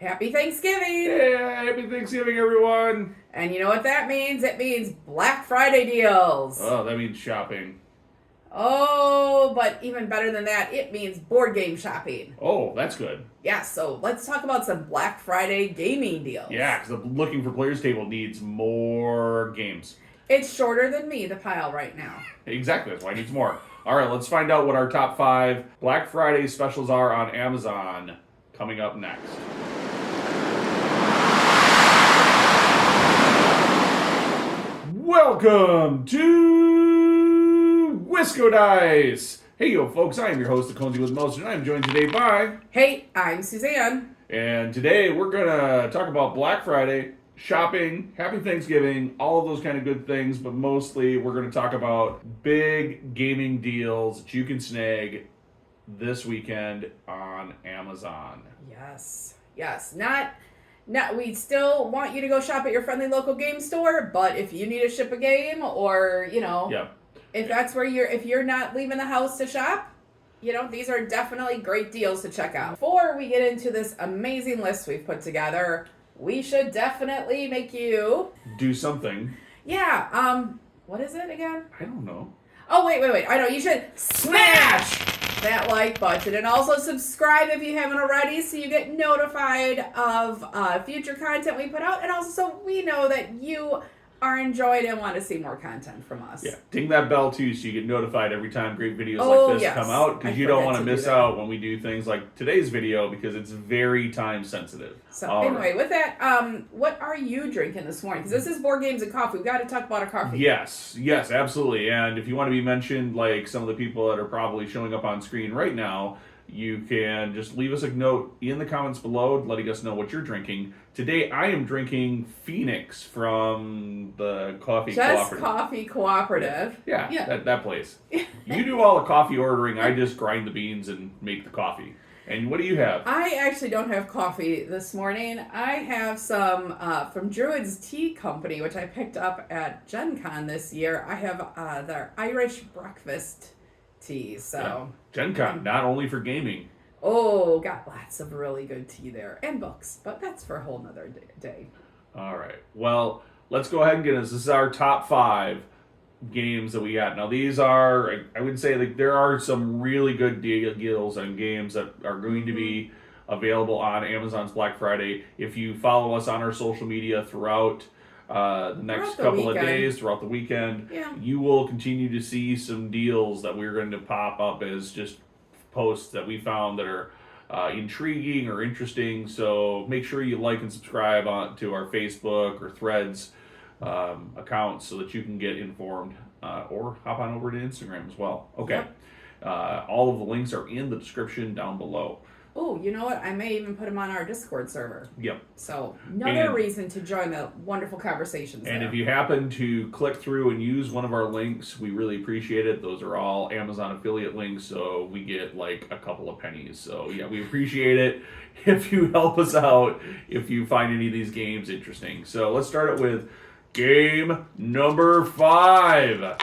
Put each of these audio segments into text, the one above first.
Happy Thanksgiving! Yeah, happy Thanksgiving, everyone! And you know what that means? It means Black Friday deals. Oh, that means shopping. Oh, but even better than that, it means board game shopping. Oh, that's good. Yeah, so let's talk about some Black Friday gaming deals. Yeah, because the Looking for Players table needs more games. It's shorter than me, the pile right now. Exactly, that's why it needs more. All right, let's find out what our top 5 Black Friday specials are on Amazon coming up next. Welcome to Wiscodice! Hey, yo, folks, I am your host, the Cozy with Most, and I'm joined today by... Hey, I'm Suzanne. And today we're going to talk about Black Friday, shopping, Happy Thanksgiving, all of those kind of good things, but mostly we're going to talk about big gaming deals that you can snag this weekend on Amazon. Yes. We still want you to go shop at your friendly local game store, but if you need to ship a game or, if that's where if you're not leaving the house to shop, these are definitely great deals to check out. Before we get into this amazing list we've put together, we should definitely make you do something. Yeah, what is it again? I don't know. Oh, wait. I know, you should smash that like button and also subscribe if you haven't already so you get notified of future content we put out, and also so we know that you are enjoyed and want to see more content from us. Yeah, ding that bell too so you get notified every time great videos like this come out, because you don't want to miss out when we do things like today's video, because it's very time sensitive. So anyway, with that, what are you drinking this morning? Because this is Board Games and Coffee. We've got to talk about our coffee. Yes, absolutely. And if you want to be mentioned like some of the people that are probably showing up on screen right now, you can just leave us a note in the comments below letting us know what you're drinking. Today I am drinking Phoenix from the Coffee Cooperative. Coffee Cooperative. Yeah. That place. You do all the coffee ordering, I just grind the beans and make the coffee. And what do you have? I actually don't have coffee this morning. I have some from Druid's Tea Company, which I picked up at Gen Con this year. I have their Irish breakfast tea. So Gen Con, not only for gaming. Oh, got lots of really good tea there. And books. But that's for a whole nother day. All right. Well, let's go ahead and get this. This is our top 5 games that we got. Now, these are, I would say, like, there are some really good deals on games that are going to be available on Amazon's Black Friday. If you follow us on our social media throughout the next couple of days, throughout the weekend, you will continue to see some deals that we're going to pop up as just posts that we found that are intriguing or interesting. So make sure you like and subscribe to our Facebook or Threads accounts so that you can get informed, or hop on over to Instagram as well. Okay. All of the links are in the description down below. Oh, you know what? I may even put them on our Discord server. Yep. So another reason to join the wonderful conversations And there. if you happen to click through and use one of our links, we really appreciate it. Those are all Amazon affiliate links, so we get like a couple of pennies. So yeah, we appreciate it if you help us out, if you find any of these games interesting. So let's start it with game number 5.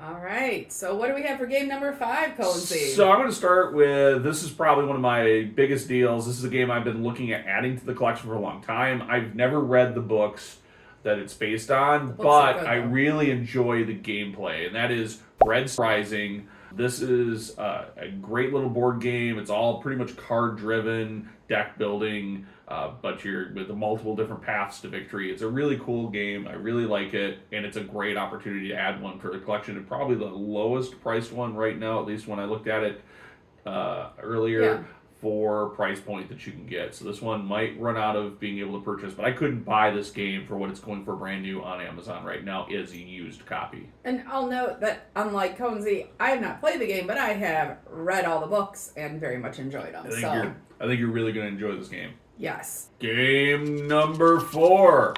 All right, so what do we have for game number 5, Cozy? So I'm going to start with, this is probably one of my biggest deals. This is a game I've been looking at adding to the collection for a long time. I've never read the books that it's based on, but I really enjoy the gameplay, and that is Red Rising. This is a great little board game. It's all pretty much card-driven, deck building, but you're with the multiple different paths to victory. It's a really cool game. I really like it, and it's a great opportunity to add one for the collection. And probably the lowest priced one right now, at least when I looked at it earlier, for price point that you can get. So this one might run out of being able to purchase, but I couldn't buy this game for what it's going for brand new on Amazon right now as a used copy. And I'll note that, unlike Cozy, I have not played the game, but I have read all the books and very much enjoyed them. I think you're really going to enjoy this game. Yes. Game number 4.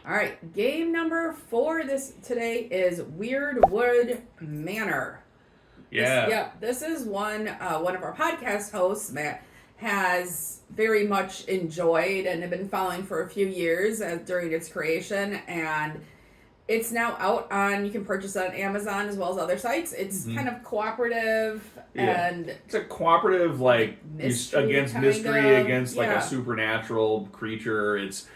All right, game number 4 today is Weirdwood Manor. Yeah. This is one of our podcast hosts, Matt, has very much enjoyed and have been following for a few years during its creation. And It's now out on, you can purchase it on Amazon as well as other sites. It's kind of cooperative and... It's a cooperative, like, against mystery, against, like, a supernatural creature. It's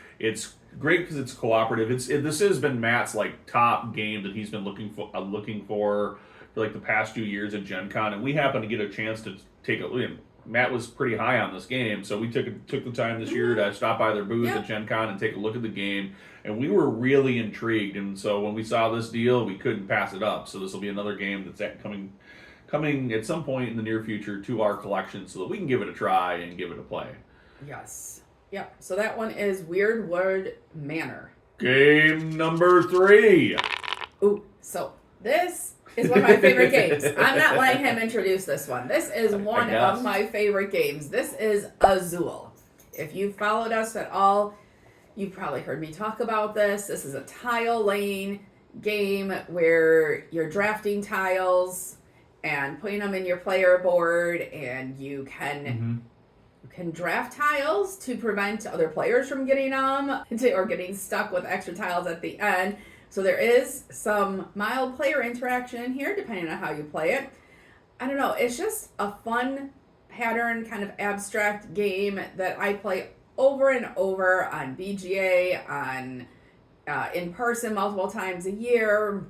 great because it's cooperative. This has been Matt's, like, top game that he's been looking for like, the past few years at Gen Con, and we happened to get a chance to take a look. Matt was pretty high on this game, so we took the time this year to stop by their booth at Gen Con and take a look at the game, and we were really intrigued. And so when we saw this deal, we couldn't pass it up. So this will be another game that's coming at some point in the near future to our collection, so that we can give it a try and give it a play. Yes. Yep. So that one is Weird Word Manor. Game number 3. Ooh. So this is one of my favorite games. I'm not letting him introduce this one. This is one of my favorite games. This is Azul. If you followed us at all, you've probably heard me talk about this. This is a tile laying game where you're drafting tiles and putting them in your player board, and you can draft tiles to prevent other players from getting them or getting stuck with extra tiles at the end. So there is some mild player interaction in here, depending on how you play it. I don't know. It's just a fun pattern, kind of abstract game that I play over and over on BGA, on in person multiple times a year.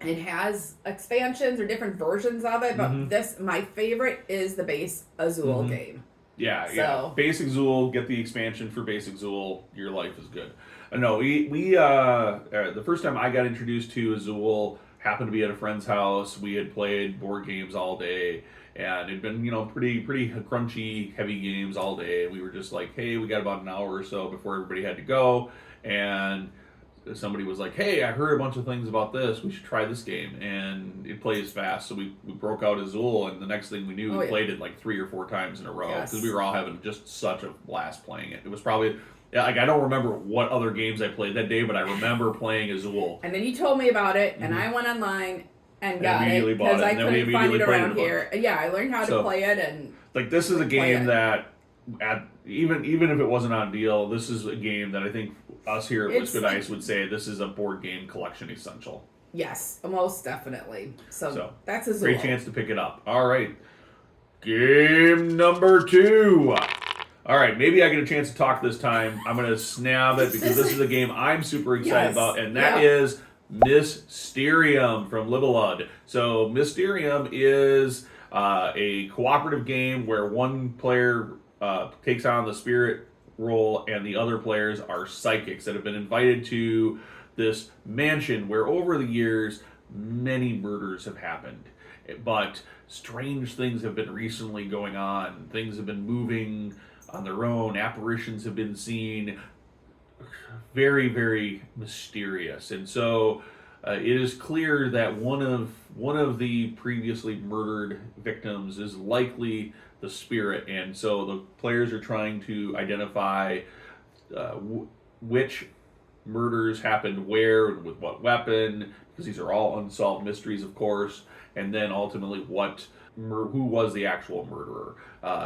It has expansions or different versions of it, but my favorite is the base Azul game. Yeah. Basic Zool, get the expansion for Basic Zool. Your life is good. No, we the first time I got introduced to Azul happened to be at a friend's house. We had played board games all day, and it'd been pretty crunchy, heavy games all day. We were just like, hey, we got about an hour or so before everybody had to go, and somebody was like, hey, I heard a bunch of things about this. We should try this game. And it plays fast. So we broke out Azul, and the next thing we knew, we played it like 3 or 4 times in a row because we were all having just such a blast playing it. It was probably, like, I don't remember what other games I played that day, but I remember playing Azul. And then you told me about it, and I went online and got it because I couldn't find it around here. Yeah, I learned how to play it. And like, this is a game that, even if it wasn't on deal, this is a game that I think us here at Wiscodice would say this is a board game collection essential. Yes, most definitely. So that's a great chance to pick it up. All right, game number 2. All right, maybe I get a chance to talk this time. I'm going to snap it because this is a game I'm super excited about, and that is Mysterium from Libelud. So Mysterium is a cooperative game where one player takes on the spirit role, and the other players are psychics that have been invited to this mansion where over the years many murders have happened, but strange things have been recently going on. Things have been moving on their own. Apparitions have been seen. Very, very mysterious. And so it is clear that one of the previously murdered victims is likely the spirit, and so the players are trying to identify which murders happened where and with what weapon, because these are all unsolved mysteries, of course, and then ultimately who was the actual murderer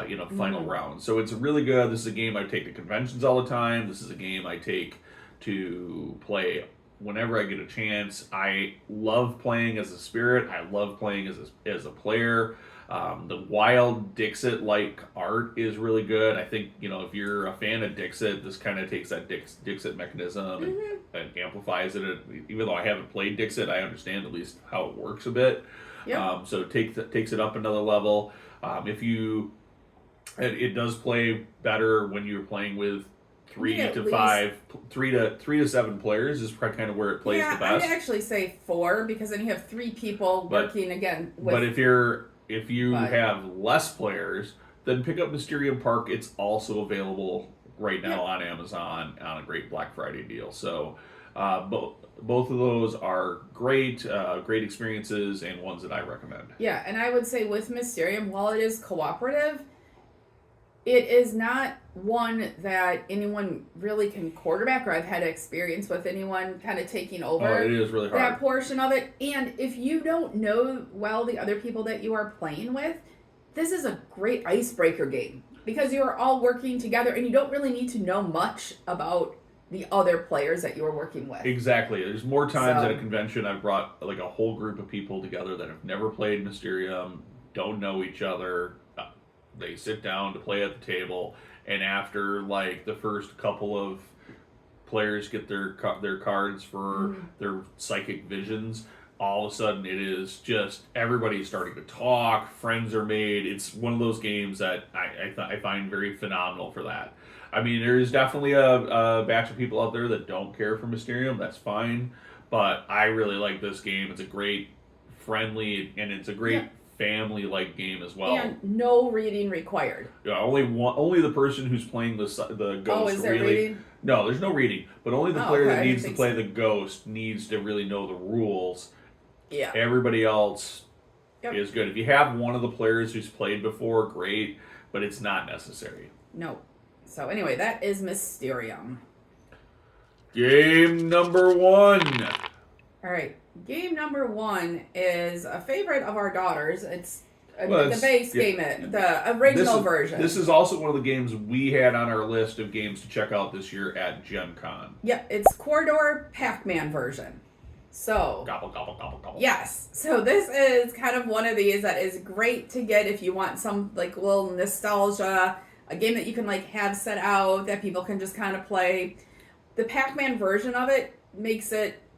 in a final round. So it's really good. This is a game I take to conventions all the time. This is a game I take to play whenever I get a chance. I love playing as a spirit. I love playing as a player. The wild Dixit-like art is really good. I think, if you're a fan of Dixit, this kind of takes that Dixit mechanism and amplifies it. Even though I haven't played Dixit, I understand at least how it works a bit. Yep. So it takes it up another level. It does play better when you're playing with 3 to 7 players is kind of where it plays the best. I'd actually say 4, because then you have 3 people working again. But if you have less players, then pick up Mysterium Park. It's also available right now on Amazon on a great Black Friday deal. So both of those are great experiences and ones that I recommend. Yeah, and I would say with Mysterium, while it is cooperative, it is not one that anyone really can quarterback, or I've had experience with anyone kind of taking over it is really hard. That portion of it. And if you don't know the other people that you are playing with, this is a great icebreaker game, because you are all working together and you don't really need to know much about the other players that you were working with. Exactly. There's more times at a convention I've brought like a whole group of people together that have never played Mysterium, don't know each other. They sit down to play at the table, and after like the first couple of players get their cards for their psychic visions, all of a sudden it is just everybody's starting to talk, friends are made. It's one of those games that I find very phenomenal for that. I mean, there's definitely a batch of people out there that don't care for Mysterium. That's fine. But I really like this game. It's a great, friendly, and it's a great family-like game as well. And no reading required. Yeah, only the person who's playing the ghost. Oh, is there reading? No, there's no reading. But only the player that needs to play the ghost needs to really know the rules. Yeah. Everybody else is good. If you have one of the players who's played before, great. But it's not necessary. No. So anyway, that is Mysterium. Game number 1. All right. Game number 1 is a favorite of our daughters. It's the base game, the original version. This is also one of the games we had on our list of games to check out this year at Gen Con. Yep, it's Corridor Pac-Man version. So gobble, gobble, gobble, gobble. Yes. So this is kind of one of these that is great to get if you want some like little nostalgia, a game that you can like have set out that people can just kind of play. The Pac-Man version of it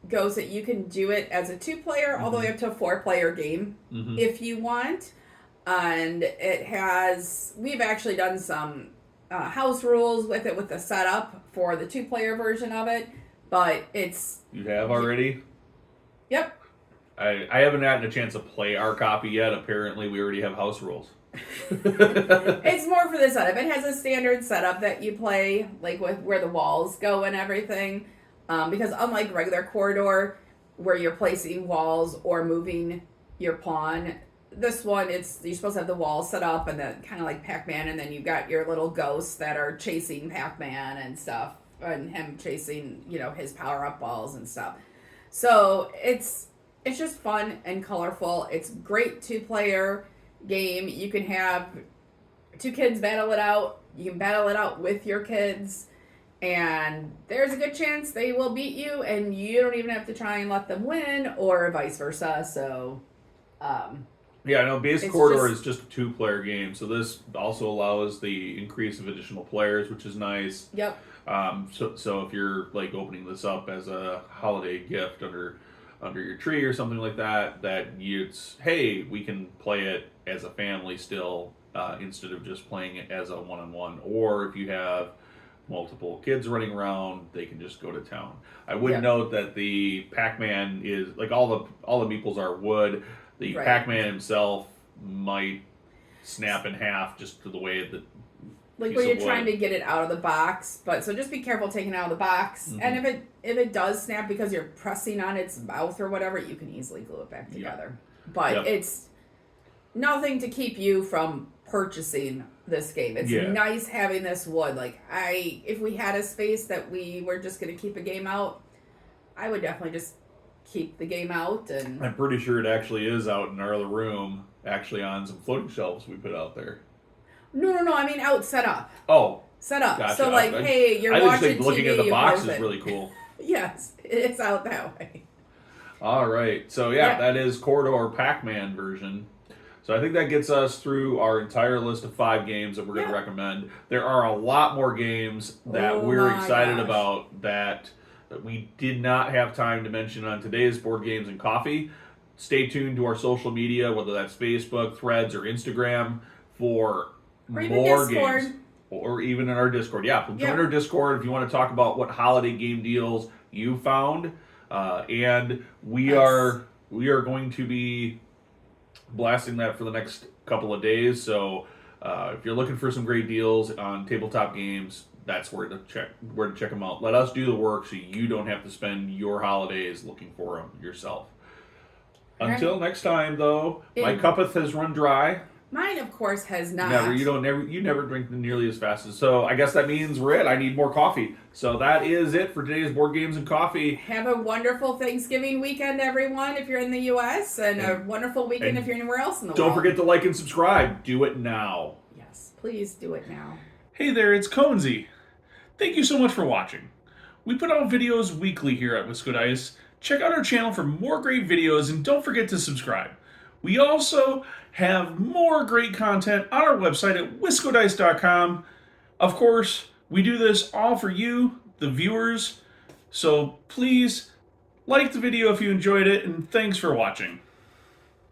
goes that you can do it as a 2-player all the way up to a 4-player game if you want. And we've actually done some house rules with it with the setup for the 2-player version of it, but You have already? Yep. I haven't had a chance to play our copy yet. Apparently we already have house rules. It's more for the setup. It has a standard setup that you play, like with where the walls go and everything. Because unlike regular Corridor, where you're placing walls or moving your pawn, this one, you're supposed to have the walls set up and then kind of like Pac-Man, and then you got your little ghosts that are chasing Pac-Man and stuff, and him chasing, his power-up balls and stuff. So it's just fun and colorful. It's great 2-player game. You can have 2 kids battle it out. You can battle it out with your kids. And there's a good chance they will beat you, and you don't even have to try and let them win, or vice versa. So, base Corridor is just a 2-player game, so this also allows the increase of additional players, which is nice. Yep. So if you're like opening this up as a holiday gift under your tree or something like that, hey, we can play it as a family still instead of just playing it as a one-on-one, or if you have multiple kids running around, they can just go to town. I would note that the Pac-Man is like all the meeples are wood. The Pac-Man himself might snap in half just to the way that like when you're trying to get it out of the box. But so just be careful taking it out of the box. And if it does snap because you're pressing on its mouth or whatever, you can easily glue it back together. But it's nothing to keep you from purchasing this game. It's nice having this wood. Like if we had a space that we were just going to keep a game out, I would definitely just keep the game out. And I'm pretty sure it actually is out in our other room, actually on some floating shelves we put out there. No. I mean out set up. Oh, set up. Gotcha. So hey, you're watching TV. I just think looking at the box is really cool. Yes, it's out that way. All right. So that is Corridor Pac-Man version. So I think that gets us through our entire list of 5 games that we're going to recommend. There are a lot more games that we're excited about that we did not have time to mention on today's Board Games and Coffee. Stay tuned to our social media, whether that's Facebook, Threads, or Instagram, for more games. Or even in our Discord. Join our Discord if you want to talk about what holiday game deals you found. And we are going to be blasting that for the next couple of days. So if you're looking for some great deals on tabletop games, that's where to check them out. Let us do the work so you don't have to spend your holidays looking for them yourself. Until next time, though, my cupeth has run dry. Mine, of course, has not. You never drink nearly as fast as. So I guess that means we're it. I need more coffee. So that is it for today's Board Games and Coffee. Have a wonderful Thanksgiving weekend, everyone, if you're in the U.S., and a wonderful weekend if you're anywhere else in the world. Don't forget to like and subscribe. Do it now. Yes, please do it now. Hey there, it's Conzi. Thank you so much for watching. We put out videos weekly here at Wiscodice. Check out our channel for more great videos and don't forget to subscribe. We also have more great content on our website at wiscodice.com. Of course, we do this all for you, the viewers. So please like the video if you enjoyed it, and thanks for watching.